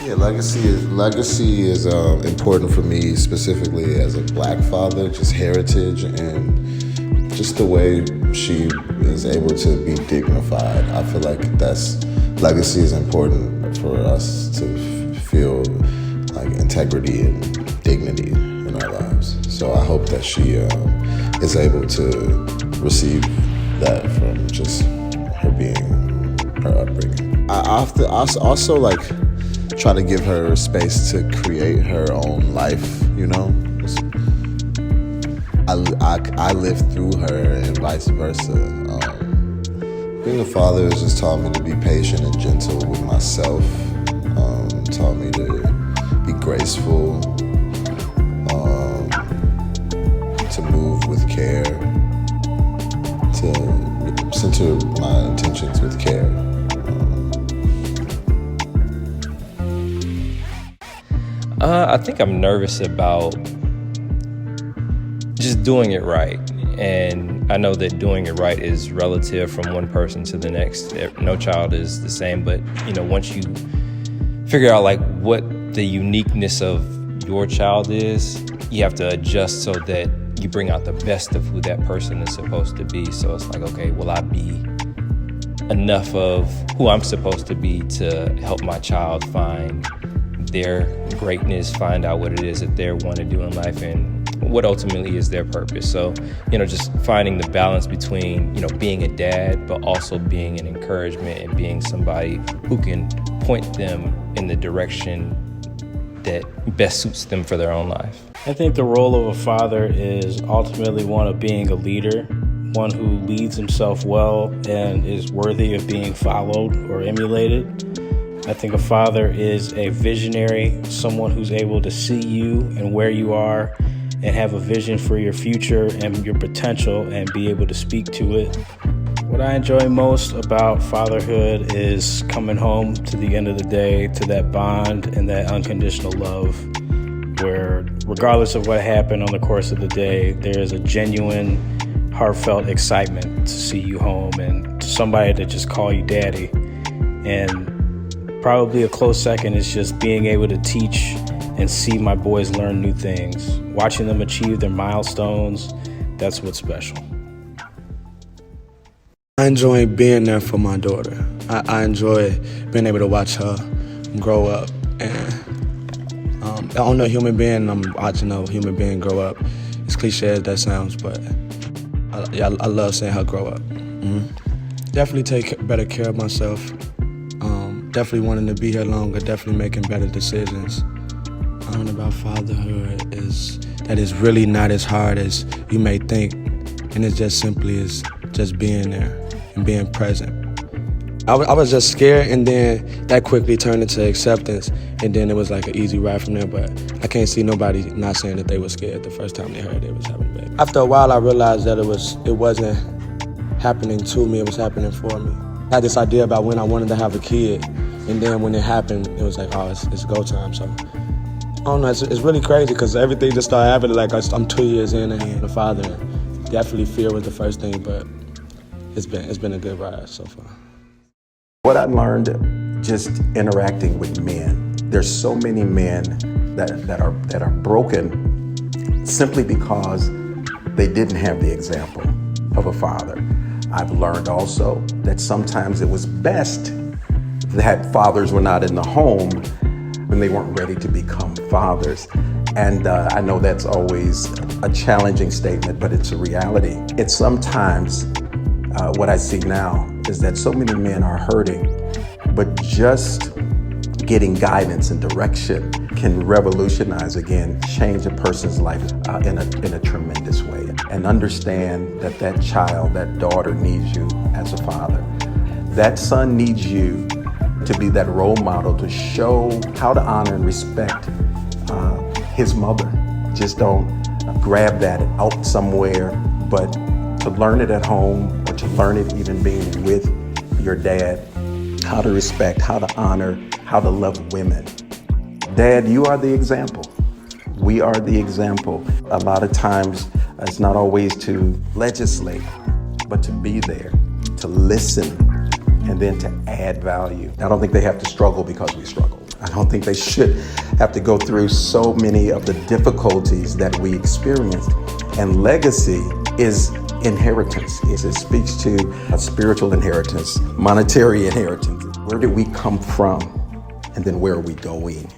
Yeah, legacy is important for me specifically as a black father, just heritage and just the way she is able to be dignified. I feel like legacy is important for us to feel like integrity and dignity in our lives. So I hope that she is able to receive that from just her upbringing. I also like try to give her space to create her own life, you know? I live through her and vice versa. Being a father has just taught me to be patient and gentle with myself, taught me to be graceful, to move with care, to center my intentions with care. I think I'm nervous about just doing it right. And I know that doing it right is relative from one person to the next. No child is the same, but once you figure out like what the uniqueness of your child is, you have to adjust so that you bring out the best of who that person is supposed to be. So it's like, okay, will I be enough of who I'm supposed to be to help my child find their greatness, find out what it is that they want to do in life and what ultimately is their purpose. So, just finding the balance between, being a dad, but also being an encouragement and being somebody who can point them in the direction that best suits them for their own life. I think the role of a father is ultimately one of being a leader, one who leads himself well and is worthy of being followed or emulated. I think a father is a visionary, someone who's able to see you and where you are and have a vision for your future and your potential and be able to speak to it. What I enjoy most about fatherhood is coming home to the end of the day to that bond and that unconditional love where regardless of what happened on the course of the day, there is a genuine, heartfelt excitement to see you home and to somebody to just call you daddy. And probably a close second is just being able to teach and see my boys learn new things. Watching them achieve their milestones, that's what's special. I enjoy being there for my daughter. I enjoy being able to watch her grow up. And I don't know a human being, I'm watching a human being grow up. As cliche as that sounds, but I love seeing her grow up. Mm-hmm. Definitely take better care of myself. Definitely wanting to be here longer, definitely making better decisions. Learning about fatherhood is that it's really not as hard as you may think, and it's just simply as just being there and being present. I was just scared, and then that quickly turned into acceptance, and then it was like an easy ride from there, but I can't see nobody not saying that they were scared the first time they heard they was having a baby. After a while, I realized that it wasn't happening to me, it was happening for me. I had this idea about when I wanted to have a kid, and then when it happened, it was like, oh, it's go time. So I don't know, it's really crazy because everything just started happening. Like I'm 2 years in and a father. Definitely fear was the first thing, but it's been a good ride so far. What I learned just interacting with men, there's so many men that are broken simply because they didn't have the example of a father. I've learned also that sometimes it was best that fathers were not in the home when they weren't ready to become fathers. And I know that's always a challenging statement, but it's a reality. It's sometimes what I see now is that so many men are hurting, but just getting guidance and direction can revolutionize, again, change a person's life in a tremendous way. And understand that that child, that daughter needs you as a father. That son needs you to be that role model to show how to honor and respect his mother. Just don't grab that out somewhere, but to learn it at home or to learn it even being with your dad, how to respect, how to honor, how to love women. Dad, you are the example. We are the example. A lot of times it's not always to legislate, but to be there, to listen, and then to add value. I don't think they have to struggle because we struggled. I don't think they should have to go through so many of the difficulties that we experienced. And legacy is inheritance. It speaks to a spiritual inheritance, monetary inheritance. Where did we come from? And then where are we going?